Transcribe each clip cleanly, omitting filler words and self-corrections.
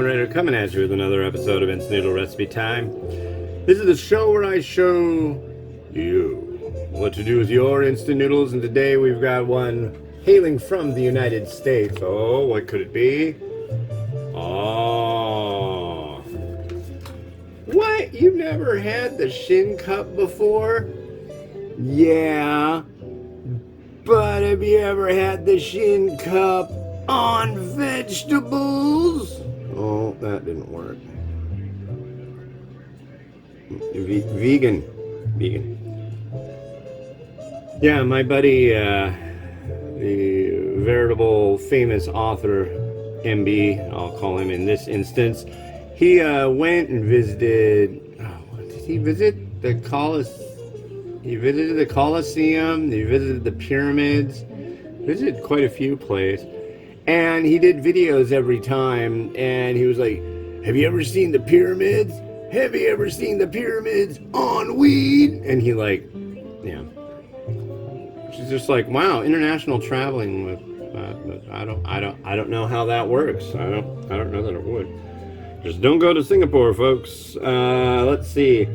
Writer, coming at you with another episode of Instant Noodle Recipe Time. This is the show where I show you what to do with your instant noodles, and today we've got one hailing from the United States. Oh, what could it be? Oh. What? You've never had the Shin cup before? Yeah. But have you ever had the Shin cup on vegetables? Oh, that didn't work. Vegan. Yeah, my buddy, the veritable famous author, MB, I'll call him in this instance, he went and visited, what did he visit? The Colosseum. He visited the Colosseum, he visited the pyramids, visited quite a few places. And he did videos every time, and he was like, have you ever seen the pyramids? Have you ever seen the pyramids on weed? And he like, yeah. She's just like, wow, international traveling with I don't know how that works. I don't know that it would. Just don't go to Singapore, folks. Let's see.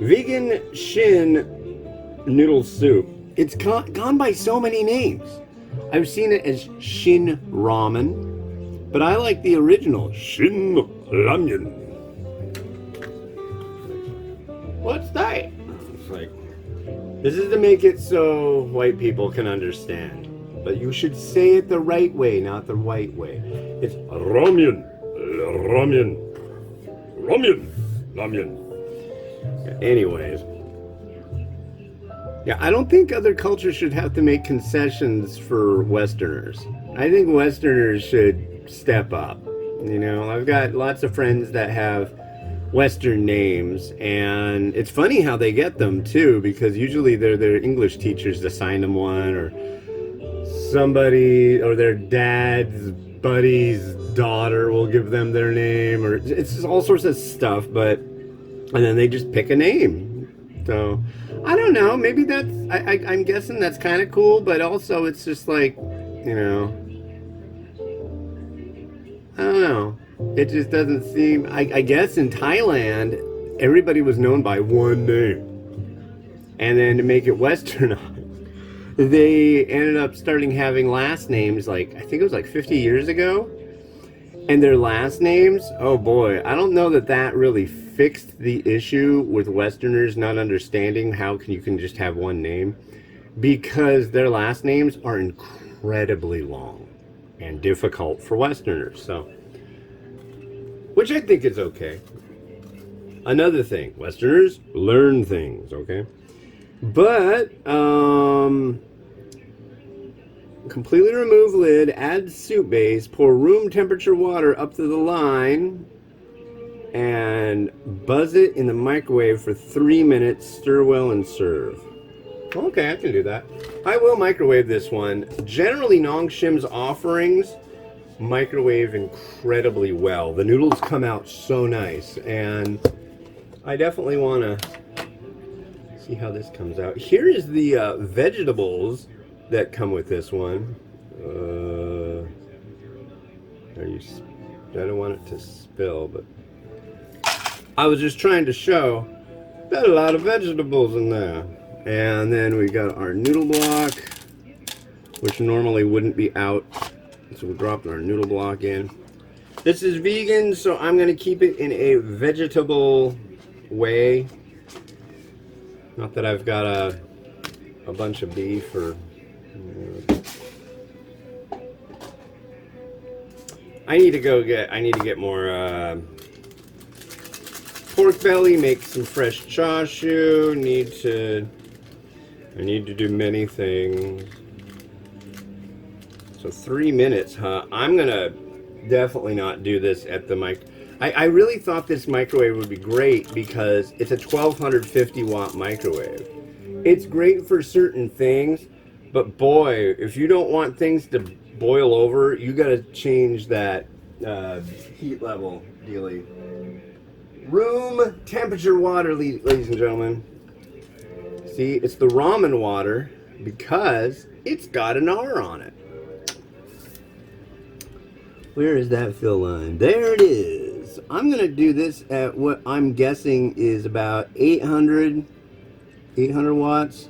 Vegan Shin noodle soup. It's gone by so many names. I've seen it as Shin Ramen, but I like the original Shin Ramen. What's that? It's like, this is to make it so white people can understand. But you should say it the right way, not the white way. It's ramen. Anyways. Yeah, I don't think other cultures should have to make concessions for Westerners. I think Westerners should step up. You know, I've got lots of friends that have Western names, and it's funny how they get them too, because usually they're their English teachers assign them one, or somebody, or their dad's buddy's daughter will give them their name, or it's just all sorts of stuff, and then they just pick a name. So I don't know, maybe that's, I'm guessing that's kind of cool, but also it's just like, you know, I don't know. It just doesn't seem, I guess in Thailand, everybody was known by one name. And then to make it westernized, they ended up starting having last names, like, I think it was like 50 years ago. And their last names, oh boy, I don't know that really fixed the issue with Westerners not understanding how you can just have one name, because their last names are incredibly long and difficult for Westerners, so, which I think is okay. Another thing, Westerners learn things, okay? But, completely remove lid, add soup base, pour room temperature water up to the line, and buzz it in the microwave for 3 minutes, stir well, and serve. Okay, I can do that. I will microwave this one. Generally, Nonshim's offerings microwave incredibly well. The noodles come out so nice, and I definitely want to see how this comes out. Here is the vegetables that come with this one. I don't want it to spill, but I was just trying to show got a lot of vegetables in there. And then we got our noodle block, which normally wouldn't be out. So we're dropping our noodle block in. This is vegan, so I'm going to keep it in a vegetable way. Not that I've got a bunch of beef or... I need to get more pork belly, make some fresh chashu, I need to do many things. So 3 minutes, huh? I'm gonna definitely not do this at the mic. I really thought this microwave would be great because it's a 1250 watt microwave. It's great for certain things, but boy, if you don't want things to boil over, you gotta change that heat level dealie. Room temperature water, ladies and gentlemen. See, it's the ramen water because it's got an R on it. Where is that fill line? There it is. I'm going to do this at what I'm guessing is about 800 watts.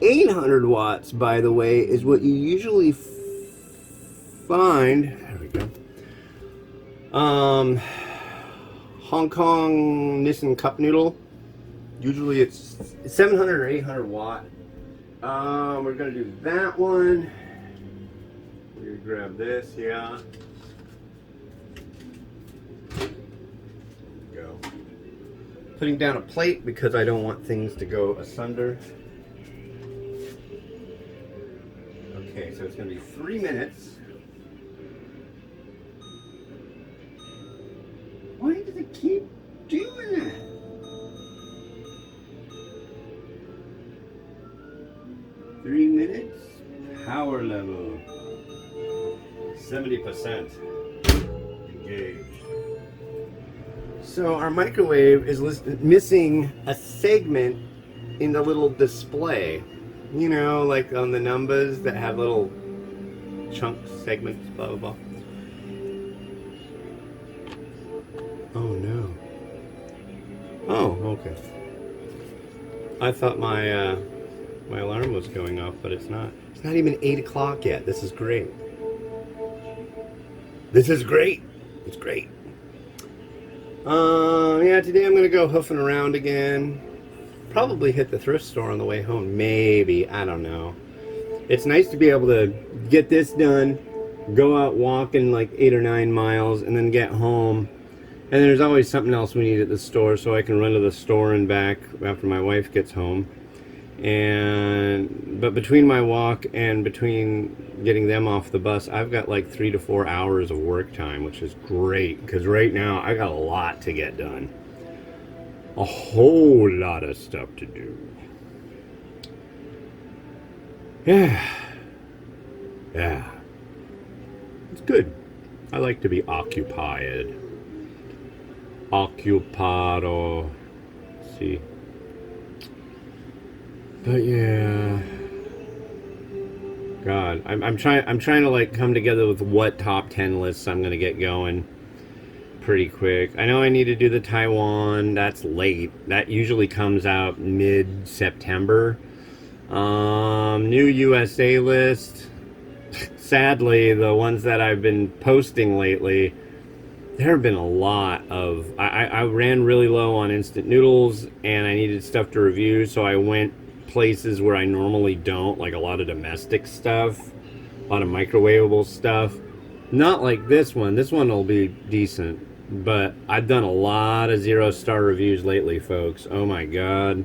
800 watts, by the way, is what you usually find. There we go. Hong Kong Nissan Cup Noodle. Usually it's 700 or 800 watt. We're going to do that one. We're going to grab this, yeah. Go. Putting down a plate because I don't want things to go asunder. Okay, so it's going to be 3 minutes. Why does it keep doing that? Three minutes. Power level 70%. Engaged. So our microwave is missing a segment in the little display. You know, like on the numbers that have little chunk segments, blah, blah, blah. Oh, no. Oh, okay. I thought my my alarm was going off, but it's not. It's not even 8 o'clock yet. This is great. This is great. It's great. Yeah, today I'm going to go hoofing around again. Probably hit the thrift store on the way home. Maybe. I don't know. It's nice to be able to get this done, go out walking like 8 or 9 miles, and then get home. And there's always something else we need at the store, so I can run to the store and back after my wife gets home. But between my walk and between getting them off the bus, I've got like 3 to 4 hours of work time, which is great, because right now I got a lot to get done. A whole lot of stuff to do. Yeah. It's good. I like to be occupied. Occupado. See. But yeah. God, I'm trying to like come together with what top 10 lists I'm gonna get going pretty quick. I know I need to do the Taiwan. That's late. That usually comes out mid-September. New USA list. Sadly, the ones that I've been posting lately, there have been a lot of... I ran really low on instant noodles, and I needed stuff to review, so I went places where I normally don't, like a lot of domestic stuff, a lot of microwavable stuff. Not like this one. This one will be decent. But I've done a lot of 0-star reviews lately, folks. Oh my god.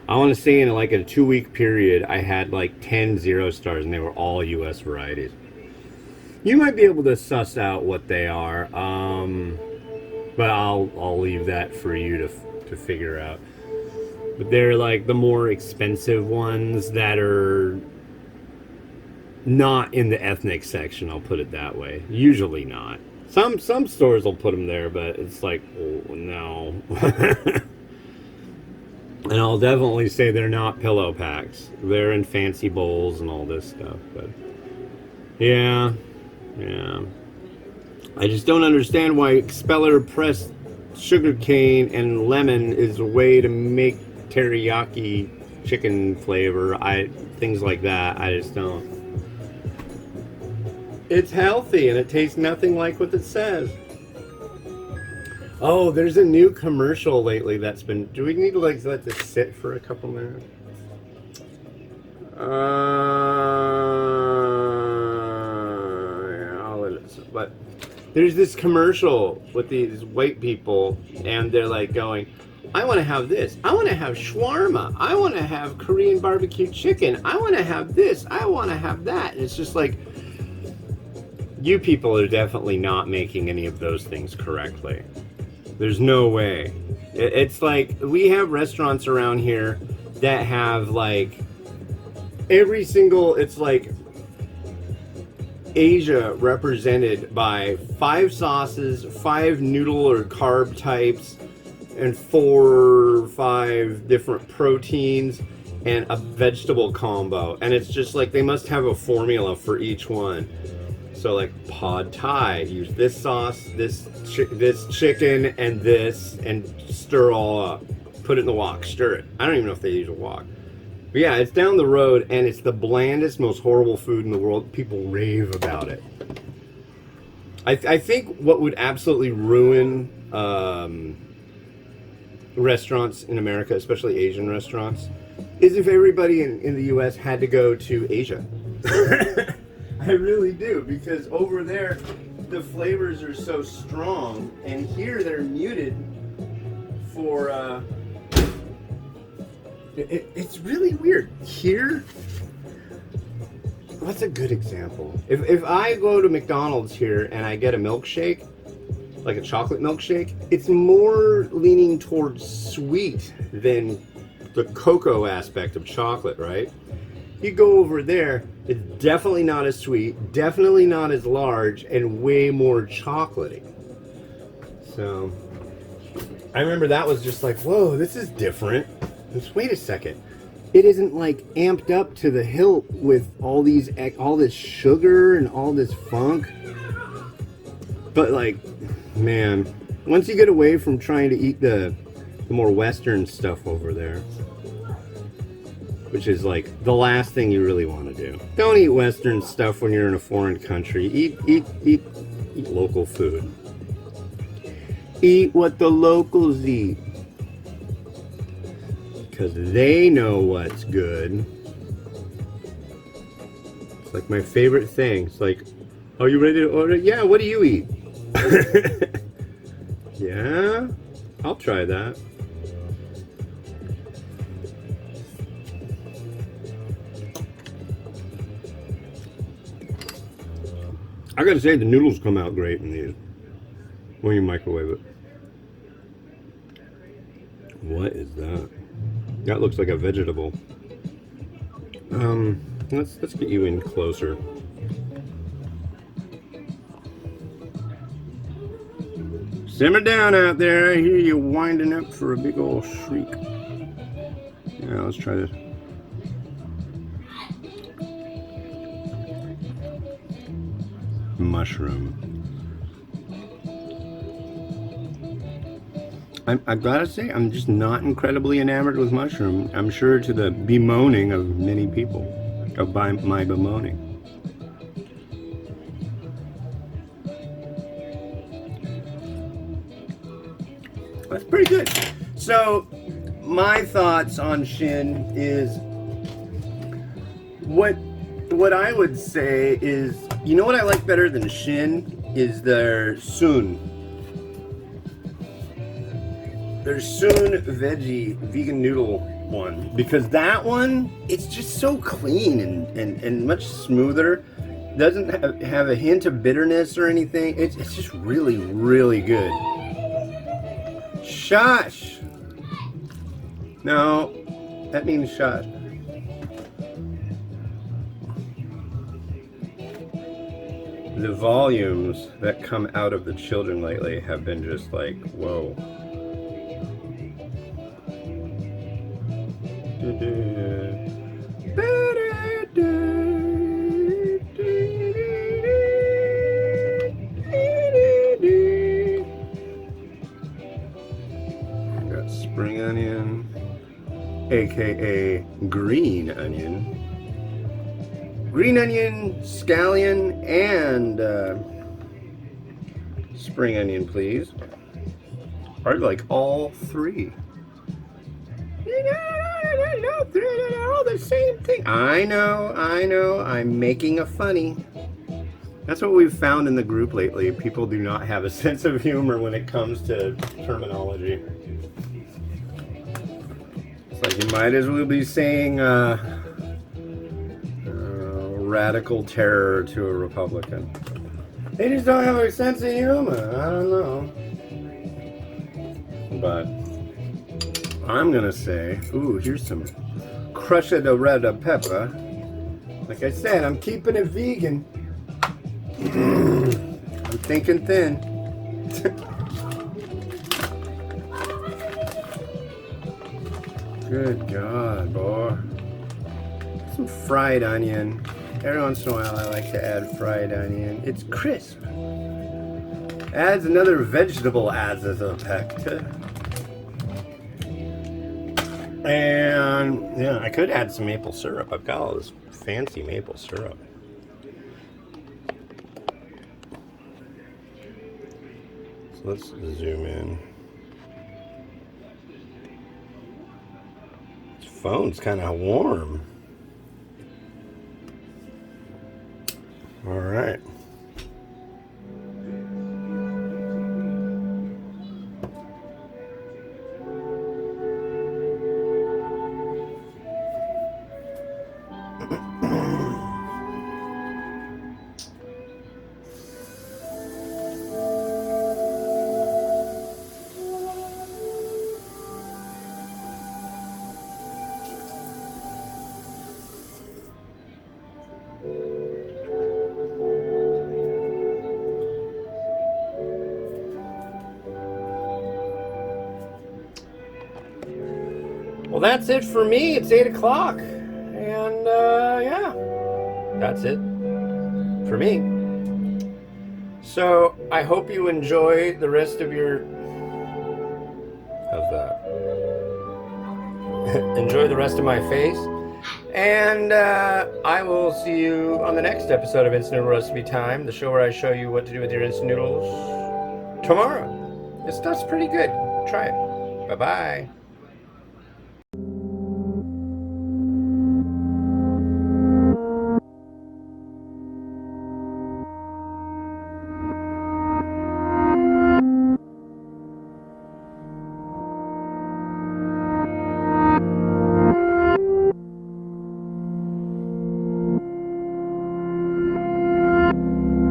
I want to say in like a 2-week period, I had like 10 0 stars, and they were all US varieties. You might be able to suss out what they are, but I'll leave that for you to figure out. But they're like the more expensive ones that are not in the ethnic section, I'll put it that way. Usually not. Some stores will put them there, but it's like, oh, no. And I'll definitely say they're not pillow packs. They're in fancy bowls and all this stuff. But yeah. I just don't understand why expeller pressed sugarcane and lemon is a way to make teriyaki chicken flavor. Things like that. I just don't. It's healthy and it tastes nothing like what it says. Oh, there's a new commercial lately that's been... Do we need to like let this sit for a couple minutes? Yeah, I'll let it sit. But there's this commercial with these white people, and they're like going, I want to have this. I want to have shawarma. I want to have Korean barbecue chicken. I want to have this. I want to have that. And it's just like, you people are definitely not making any of those things correctly. There's no way. It's like, we have restaurants around here that have like every single, it's like Asia represented by 5 sauces, 5 noodle or carb types, and 4 or 5 different proteins, and a vegetable combo. And it's just like they must have a formula for each one. So like pad thai, use this sauce, this chicken, and this, and stir all up. Put it in the wok, stir it. I don't even know if they use a wok. But yeah, it's down the road, and it's the blandest, most horrible food in the world. People rave about it. I think what would absolutely ruin restaurants in America, especially Asian restaurants, is if everybody in the US had to go to Asia. I really do, because over there the flavors are so strong, and here they're muted for it's really weird. Here, what's a good example? If I go to McDonald's here and I get a milkshake, like a chocolate milkshake, it's more leaning towards sweet than the cocoa aspect of chocolate, right? You go over there, it's definitely not as sweet, definitely not as large, and way more chocolatey. So, I remember that was just like, whoa, this is different. Just wait a second. It isn't like amped up to the hilt with all this sugar and all this funk. But like, man, once you get away from trying to eat the more Western stuff over there, which is like the last thing you really want to do. Don't eat Western stuff when you're in a foreign country. Eat local food. Eat what the locals eat, because they know what's good. It's like my favorite thing. It's like, are you ready to order? Yeah, what do you eat? Yeah, I'll try that. I gotta say, the noodles come out great in these when you microwave it. What is that? That looks like a vegetable. Let's get you in closer. Simmer down out there. I hear you winding up for a big old shriek. Yeah, let's try this. Mushroom. I've got to say, I'm just not incredibly enamored with mushroom. I'm sure to the bemoaning of many people, of my bemoaning. That's pretty good. So, my thoughts on Shin is, what I would say is, you know what I like better than Shin is their Sun. Their Sun vegan noodle one, because that one, it's just so clean and much smoother. Doesn't have a hint of bitterness or anything. It's just really, really good. Shush! No, that means shush. The volumes that come out of the children lately have been just like, whoa. Got spring onion, aka green onion. Green onion, scallion, and spring onion, please. I'd like all three. They're all the same thing. I know. I'm making a funny. That's what we've found in the group lately. People do not have a sense of humor when it comes to terminology. It's like you might as well be saying radical terror to a Republican. They just don't have a sense of humor. I don't know. But I'm gonna say, ooh, here's some crushed red pepper. Like I said, I'm keeping it vegan. I'm thinking thin. Good God, boy. Some fried onion. Every once in a while I like to add fried onion. It's crisp. Adds another vegetable as a effect. And yeah, I could add some maple syrup. I've got all this fancy maple syrup. So let's zoom in. This phone's kind of warm. All right. Well, that's it for me. It's 8 o'clock. And yeah, that's it for me. So I hope you enjoy the rest of your... How's that? Enjoy the rest of my face. And I will see you on the next episode of Instant Noodle Recipe Time, the show where I show you what to do with your instant noodles tomorrow. This stuff's pretty good. Try it. Bye-bye.